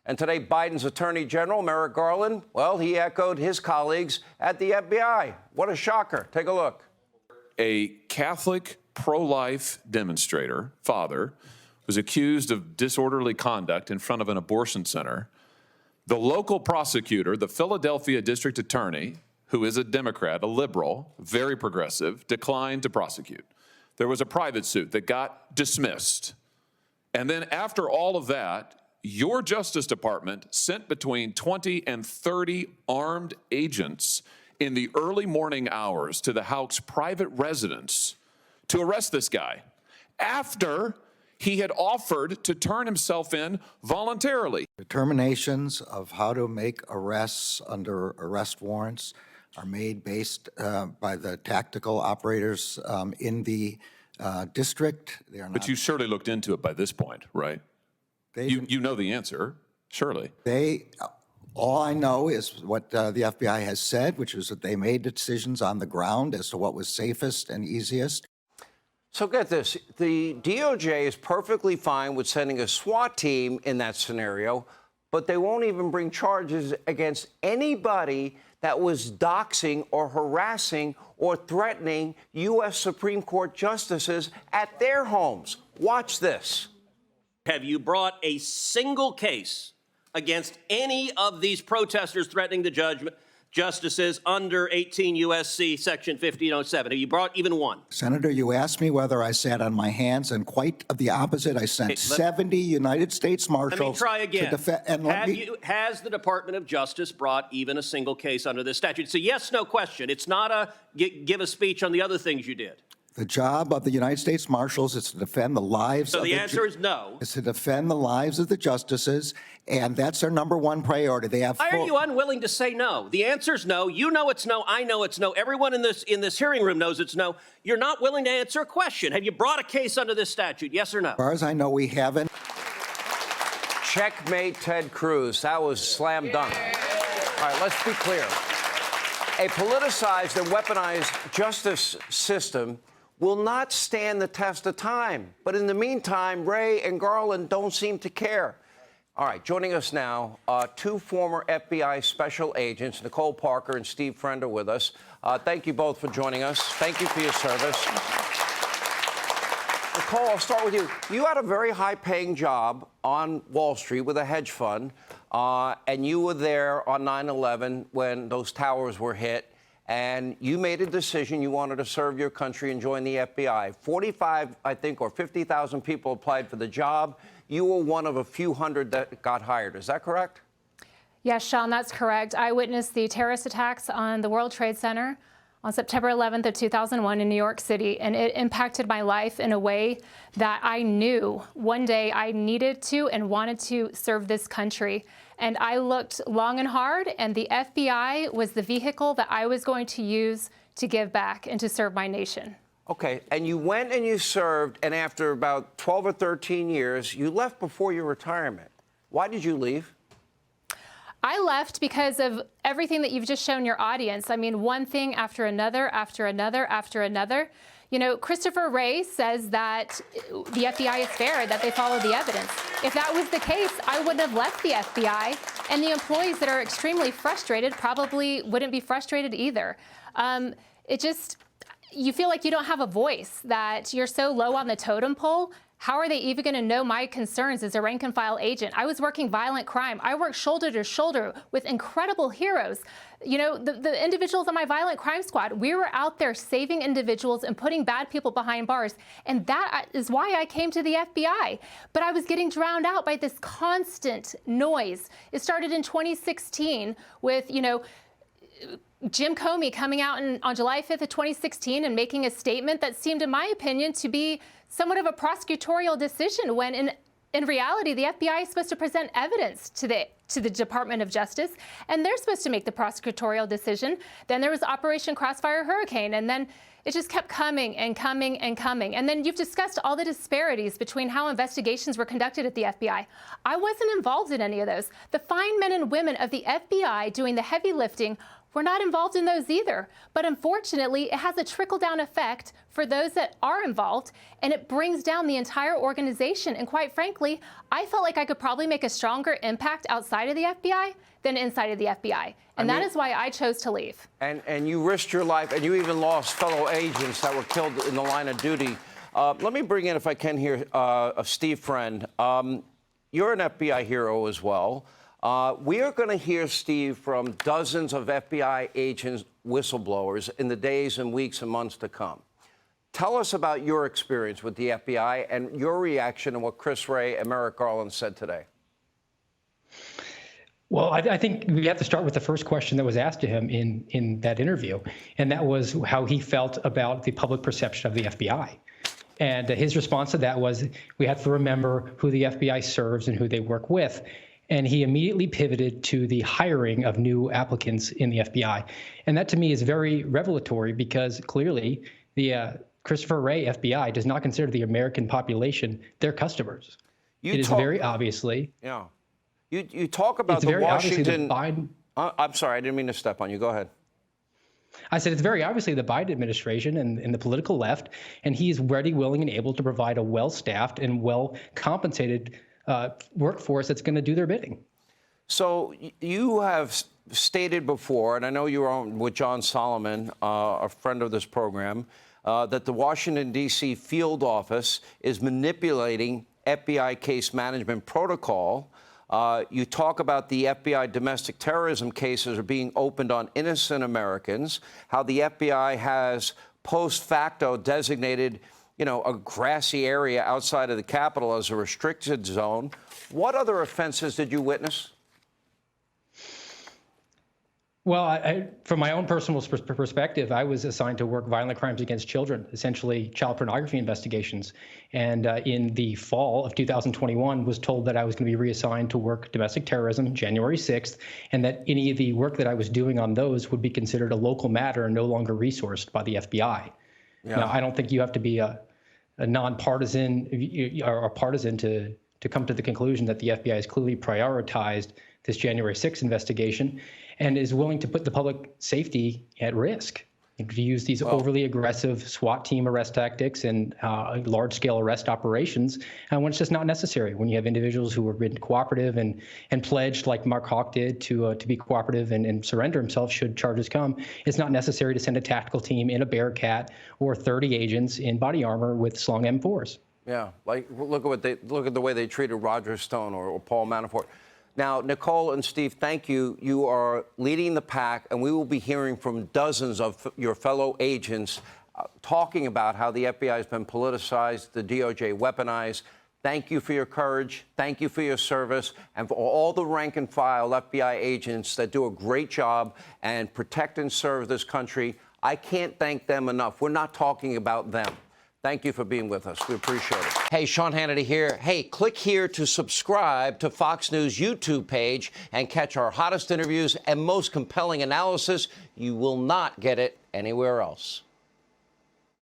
And today, Biden's Attorney General, Merrick Garland, well, he echoed his colleagues at the FBI. What a shocker. Take a look. A Catholic pro-life demonstrator, father, was accused of disorderly conduct in front of an abortion center. The local prosecutor, the Philadelphia district attorney, who is a Democrat, a liberal, very progressive, declined to prosecute. There was a private suit that got dismissed. And then after all of that, your Justice Department sent between 20 and 30 armed agents in the early morning hours to the Houck's private residence to arrest this guy after he had offered to turn himself in voluntarily. Determinations of how to make arrests under arrest warrants are made based by the tactical operators in the district. They are not. But you surely looked into it by this point, right? You know the answer, surely. All I know is what the FBI has said, which is that they made decisions on the ground as to what was safest and easiest. So get this, the DOJ is perfectly fine with sending a SWAT team in that scenario, but they won't even bring charges against anybody that was doxing or harassing or threatening U.S. Supreme Court justices at their homes. Watch this. Have you brought a single case against any of these protesters threatening the justices under 18 U.S.C. Section 1507? Have you brought even one? Senator, you asked me whether I sat on my hands, and quite the opposite. I sent 70 United States Marshals. Let me try again. To defend. Has the Department of Justice brought even a single case under this statute? It's a yes/no question. It's not a give a speech on the other things you did. The job of the United States Marshals is to defend the lives of the answer is no. Is to defend the lives of the justices, and that's their number one priority. They have. Why are you unwilling to say no? The answer is no. You know it's no. I know it's no. Everyone in this hearing room knows it's no. You're not willing to answer a question. Have you brought a case under this statute? Yes or no? As far as I know, we haven't. Checkmate, Ted Cruz. That was slam dunk. All right, let's be clear. A politicized and weaponized justice system will not stand the test of time. But in the meantime, Wray and Garland don't seem to care. All right, joining us now, two former FBI special agents, Nicole Parker and Steve Friend, are with us. Thank you both for joining us. Thank you for your service. Nicole, I'll start with you. You had a very high-paying job on Wall Street with a hedge fund, and you were there on 9/11 when those towers were hit. And you made a decision. You wanted to serve your country and join the FBI. 45, I think, or 50,000 people applied for the job. You were one of a few hundred that got hired. Is that correct? Yes, Sean, that's correct. I witnessed the terrorist attacks on the World Trade Center on September 11th of 2001 in New York City, and it impacted my life in a way that I knew one day I needed to and wanted to serve this country. And I looked long and hard, and the FBI was the vehicle that I was going to use to give back and to serve my nation. Okay, and you went and you served, and after about 12 or 13 years, you left before your retirement. Why did you leave? I left because of everything that you've just shown your audience. I mean, one thing after another, after another, after another. You know, Christopher Wray says that the FBI is fair, that they follow the evidence. If that was the case, I wouldn't have left the FBI, and the employees that are extremely frustrated probably wouldn't be frustrated either. You feel like you don't have a voice, that you're so low on the totem pole. How are they even going to know my concerns as a rank and file agent? I was working violent crime. I worked shoulder to shoulder with incredible heroes. You know, the individuals on my violent crime squad, we were out there saving individuals and putting bad people behind bars. And that is why I came to the FBI. But I was getting drowned out by this constant noise. It started in 2016 with, you know, Jim Comey coming out on July 5th of 2016 and making a statement that seemed, in my opinion, to be somewhat of a prosecutorial decision, when in reality, the FBI is supposed to present evidence to the Department of Justice, and they're supposed to make the prosecutorial decision. Then there was Operation Crossfire Hurricane, and then It just kept coming and coming and coming. And then you've discussed all the disparities between how investigations were conducted at the FBI. I wasn't involved in any of those. The fine men and women of the FBI doing the heavy lifting were not involved in those either. But unfortunately, it has a trickle-down effect for those that are involved, and it brings down the entire organization. And quite frankly, I felt like I could probably make a stronger impact outside of the FBI than inside of the FBI. And that is why I chose to leave. And you risked your life, and you even lost fellow agents that were killed in the line of duty. Let me bring in, if I can here, Steve Friend. You're an FBI hero as well. We are going to hear, Steve, from dozens of FBI agents, whistleblowers, in the days and weeks and months to come. Tell us about your experience with the FBI and your reaction to what Chris Wray and Merrick Garland said today. Well, I think we have to start with the first question that was asked to him in that interview, and that was how he felt about the public perception of the FBI. And his response to that was, we have to remember who the FBI serves and who they work with. And he immediately pivoted to the hiring of new applicants in the FBI. And that, to me, is very revelatory, because clearly the Christopher Wray FBI does not consider the American population their customers. It is very obviously. Yeah. You talk about the Washington. I'm sorry, I didn't mean to step on you. Go ahead. I said it's very obviously the Biden administration and the political left, and he is ready, willing, and able to provide a well-staffed and well-compensated workforce that's going to do their bidding. So you have stated before, and I know you were on with John Solomon, a friend of this program, that the Washington, D.C. field office is manipulating FBI case management protocol. You talk about the FBI domestic terrorism cases are being opened on innocent Americans, how the FBI has post facto designated, a grassy area outside of the Capitol as a restricted zone. What other offenses did you witness? Well, from my own personal perspective, I was assigned to work violent crimes against children, essentially child pornography investigations. And in the fall of 2021, was told that I was going to be reassigned to work domestic terrorism January 6th, and that any of the work that I was doing on those would be considered a local matter and no longer resourced by the FBI. Yeah. Now, I don't think you have to be a nonpartisan or a partisan to come to the conclusion that the FBI has clearly prioritized this January 6th investigation and is willing to put the public safety at risk, to use these overly aggressive SWAT team arrest tactics and large-scale arrest operations when it's just not necessary. When you have individuals who have been cooperative and pledged, like Mark Hawk did, to be cooperative and surrender himself should charges come, it's not necessary to send a tactical team in a Bearcat or 30 agents in body armor with slung M4s. Yeah, like look at the way they treated Roger Stone or Paul Manafort. Now, Nicole and Steve, thank you. You are leading the pack, and we will be hearing from dozens of your fellow agents talking about how the FBI has been politicized, the DOJ weaponized. Thank you for your courage. Thank you for your service. And for all the rank and file FBI agents that do a great job and protect and serve this country, I can't thank them enough. We're not talking about them. Thank you for being with us. We appreciate it. Hey, Sean Hannity here. Hey, click here to subscribe to Fox News YouTube page and catch our hottest interviews and most compelling analysis. You will not get it anywhere else.